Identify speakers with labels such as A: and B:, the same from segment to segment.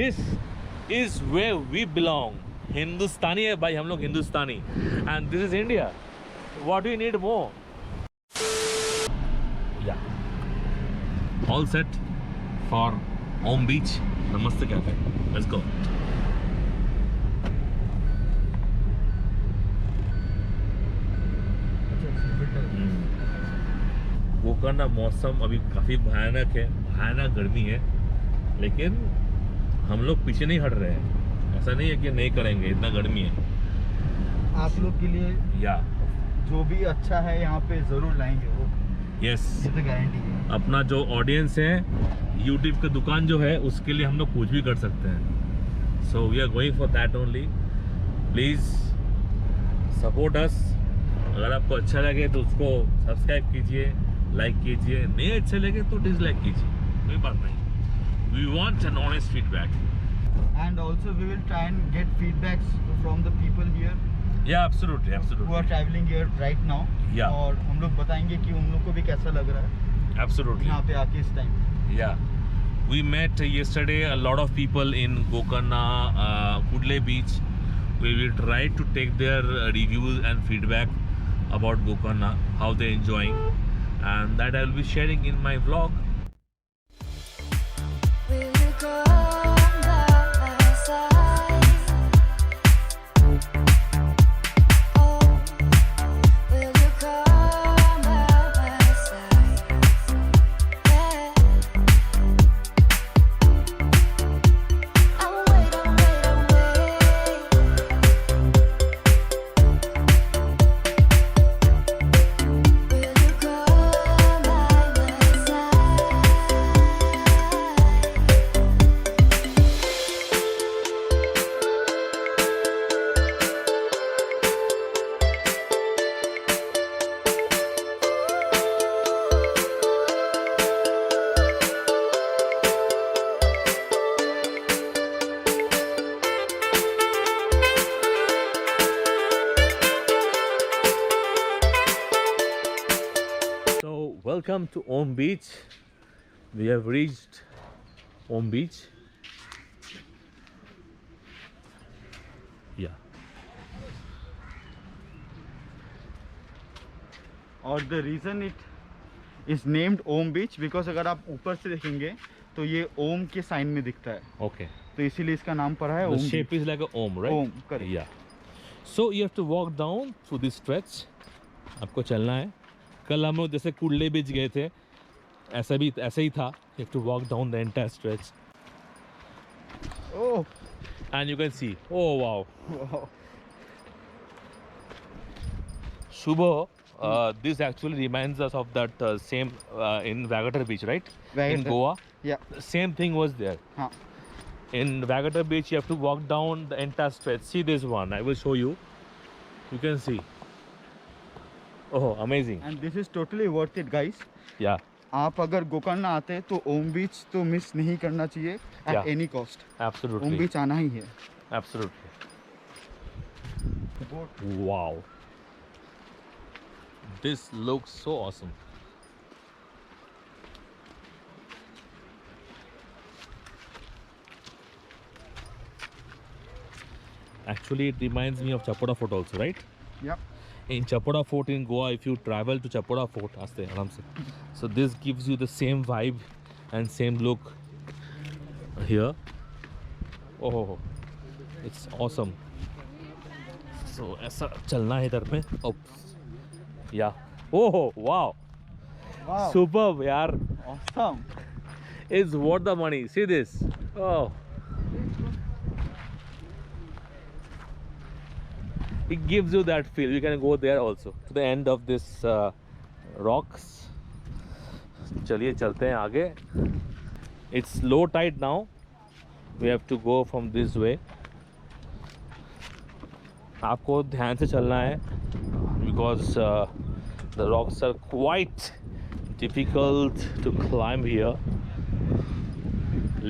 A: This is where we belong. हिंदुस्तानी है भाई, हम लोग हिंदुस्तानी. And this is India. What do you need more? Yeah. All set for Om Beach. Namaste Cafe. Let's go. Gokarna मौसम अभी काफ़ी भयानक है, भयानक गर्मी है, लेकिन हम लोग पीछे नहीं हट रहे हैं. ऐसा नहीं है कि नहीं करेंगे, इतना गर्मी है.
B: आप लोग के लिए
A: या
B: जो भी अच्छा है यहाँ पे ज़रूर लाएंगे वो.
A: यस,
B: ये तो गारंटी है.
A: अपना जो ऑडियंस है, यूट्यूब की दुकान जो है, उसके लिए हम लोग कुछ भी कर सकते हैं. So we are going for that only. Please support us. अगर आपको अच्छा लगे तो उसको सब्सक्राइब कीजिए, लाइक कीजिए. नहीं अच्छे लगे तो डिसलाइक कीजिए, कोई बात नहीं. We want an honest feedback.
B: And also we will try and get feedbacks from the people here
A: या absolutely
B: who are
A: absolutely
B: traveling here right now.
A: Yeah.
B: और हम लोग बताएंगे कि उन लोग को भी कैसा लग रहा है
A: एब्सोल्युटली.
B: यहाँ पे आके इस time.
A: Yeah, we met yesterday a lot of people in Gokarna, Kudle Beach. We will try to take their reviews and feedback about Gokarna, how they're enjoying, and that I will be sharing in my vlog.
C: Will you come by my side? Oh, will you come by my side? Yeah. I'll wait, I'll wait, I'll wait. Will you come by my side?
A: So, welcome to Om Beach. We have reached Om Beach. Yeah.
B: और the reason it is named Om beach because अगर आप ऊपर से देखेंगे तो ये ओम के sign में दिखता है,
A: Okay.
B: तो इसीलिए इसका नाम पड़ा है
A: The
B: Om
A: shape
B: beach.
A: is like a Om, right?
B: Om, correct.
A: Yeah. So you have to walk down through this stretch. आपको चलना है. कल हम लोग जैसे कुडले बीच गए थे, ऐसा ही था. You have to walk down the entire stretch,
B: oh
A: and you can see. Oh wow,
B: वाह.
A: Shubho. This actually reminds us of that same in Vagator Beach, right? In
B: Vagator.
A: Goa.
B: या
A: The same thing was there.
B: हाँ.
A: In Vagator Beach, you have to walk down the entire stretch. See this one. I will show you. You can see. Oh, amazing.
B: And this is totally worth it guys.
A: Yeah,
B: आप अगर गोकर्ण आते हैं तो ओम बीच तो miss नहीं करना चाहिए at
A: Yeah.
B: Any cost. Um
A: absolutely.
B: बीच आना ही है.
A: Absolutely. Wow. This looks so awesome. Actually, it reminds me of Chapoda Fort also, right?
B: या
A: In Chapoda Fort in Goa, if you travel to Chapoda Fort, aste aram se. So this gives you the same vibe and same look here. Oh, it's awesome. So ऐसा चलना है इधर पे. Oh, yeah. Oh, wow.
B: Wow.
A: Superb, यार.
B: Awesome.
A: It's worth the money. See this. Oh. It gives you that feel. You can go there also to the end of this rocks. चलिए चलते हैं आगे. It's low tide now. We have to go from this way. आपको ध्यान से चलना है because the rocks are quite difficult to climb here.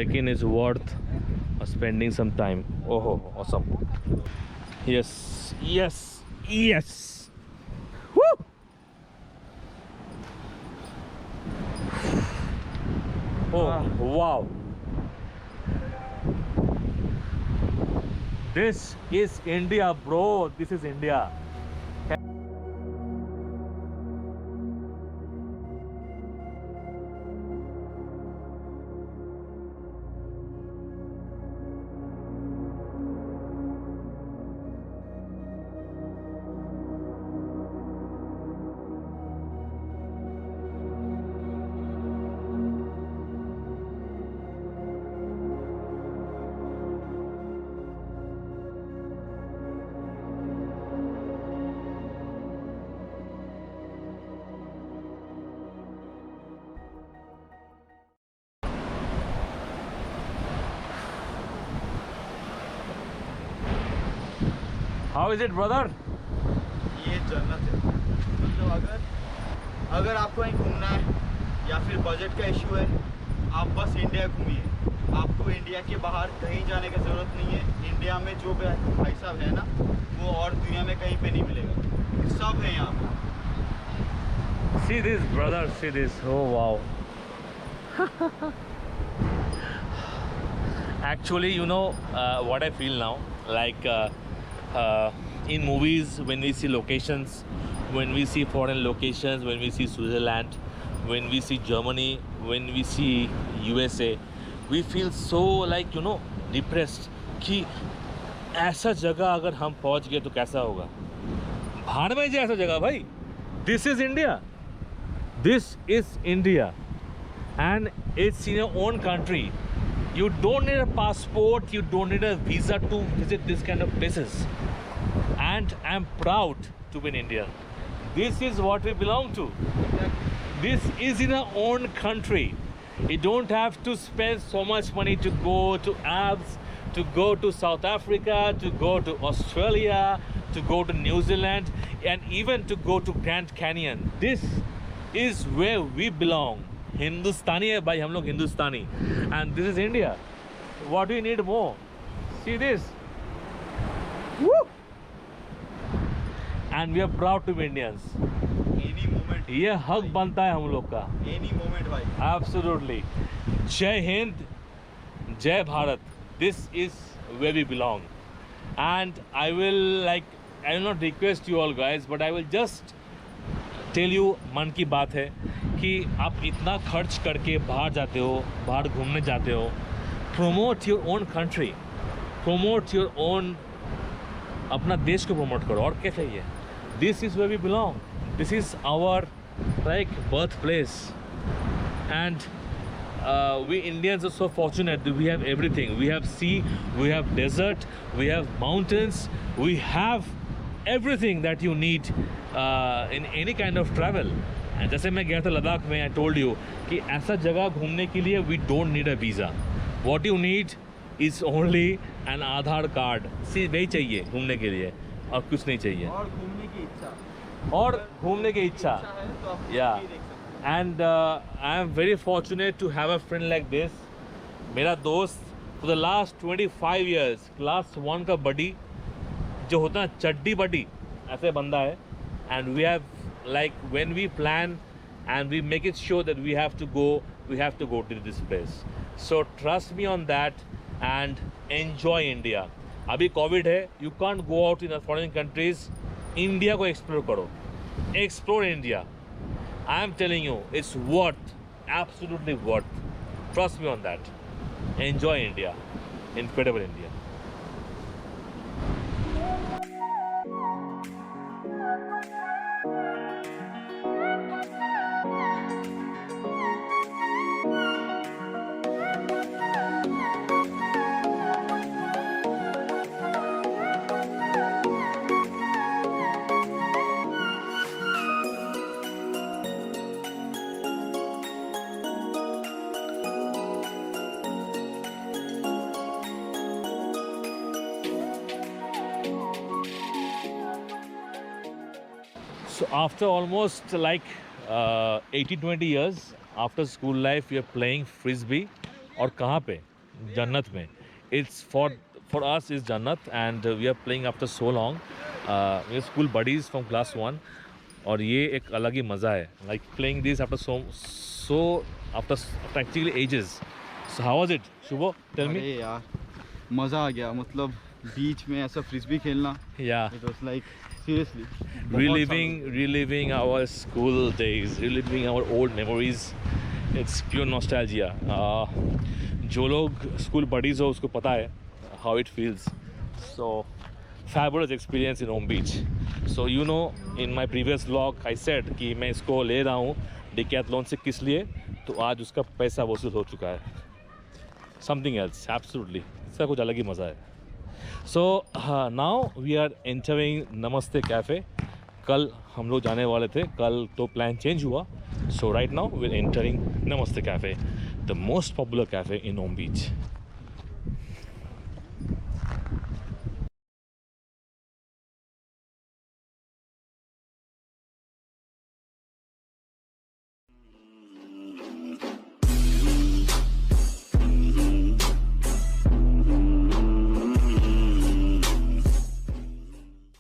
A: लेकिन it's worth spending some time. Oh, awesome. Yes, yes, yes. Woo! Oh, wow. This is India, bro. This is India. How is it, brother?
B: ये जन्नत है। मतलब अगर आपको कहीं घूमना है या फिर बजट का इशू है, आप बस इंडिया घूमिए। आपको इंडिया के बाहर कहीं जाने की ज़रूरत नहीं है। इंडिया में जो भाई साहब है ना, वो और दुनिया में कहीं पे नहीं मिलेगा। सब है यहाँ पे।
A: See this, brother. See this. Oh wow. Actually, you know what I feel now. Like in movies, when we see locations, when we see foreign locations, when we see Switzerland, when we see Germany, when we see USA, we feel so like depressed कि ऐसा जगह अगर हम पहुंच गए तो कैसा होगा। भाड़ में जाए ऐसा जगह भाई। This is India. This is India, and it's in your own country. You don't need a passport, you don't need a visa to visit this kind of places. And I'm proud to be in India. This is what we belong to. This is in our own country. You don't have to spend so much money to go to Alps, to go to South Africa, to go to Australia, to go to New Zealand, and even to go to Grand Canyon. This is where we belong. हिंदुस्तानी है भाई, हम लोग हिंदुस्तानी, and this is India. What do you need more? See this. Woo! And we are proud to be Indians.
B: Any moment.
A: ये हक बनता है हम लोग का.
B: Any moment भाई.
A: Absolutely. जय हिंद, जय Bharat. This is where we belong. And I will not request you all guys, but I will just tell you, मन की बात है कि आप इतना खर्च करके बाहर जाते हो, बाहर घूमने जाते हो, promote your own country, promote your own, अपना देश को प्रमोट करो। और क्या चाहिए? This is where we belong. This is our birthplace. And we Indians are so fortunate that we have everything. We have sea, we have desert, we have mountains, we have everything that you need in any kind of travel. And जैसे मैं गया था लद्दाख में, I told you कि ऐसा जगह घूमने के लिए we don't need a visa. What you need is only an Aadhaar card. सिर्फ वही चाहिए घूमने के लिए, और कुछ नहीं चाहिए।
B: और घूमने की इच्छा।
A: और घूमने की इच्छा।
B: है तो आप
A: Yeah.
B: देख सकते हैं।
A: And I am very fortunate to have a friend like this. मेरा दोस्त for the last 25 years class 1 का बडी, जो होता है चड्डी बडी, ऐसे बंदा है। And we have when we plan and we make it sure that we have to go to this place. So trust me on that and enjoy India. अभी Covid है, you can't go out in foreign countries. India को explore करो, explore India. I am telling you, it's worth, absolutely worth. Trust me on that. Enjoy India. Incredible India. So after almost 18-20 years after school life, we are playing frisbee. और कहाँ पे? जन्नत में. It's for us is Jannat, and we are playing after so long. We are school buddies from class 1. और ये एक अलग ही मज़ा है. Like playing this after after practically ages. So how was it, Shubho? Tell me.
B: अरे यार मज़ा आ गया। मतलब बीच में ऐसा फ्रिस्बी खेलना,
A: Yeah.
B: It was like seriously
A: Reliving our school days, reliving our old memories. It's pure nostalgia. जो लोग स्कूल buddies हो उसको पता है how it feels. So fabulous experience in Om Beach. So you know, in my previous vlog I said कि मैं इसको ले रहा हूँ डिकैथलॉन से किस लिए, तो आज उसका पैसा वसूल हो चुका है. Something else, absolutely. इसका कुछ अलग ही मज़ा है. So now we are entering Namaste Cafe. कल हम लोग जाने वाले थे, कल तो प्लान चेंज हुआ. So right now we are entering Namaste Cafe, the most popular cafe in Om Beach.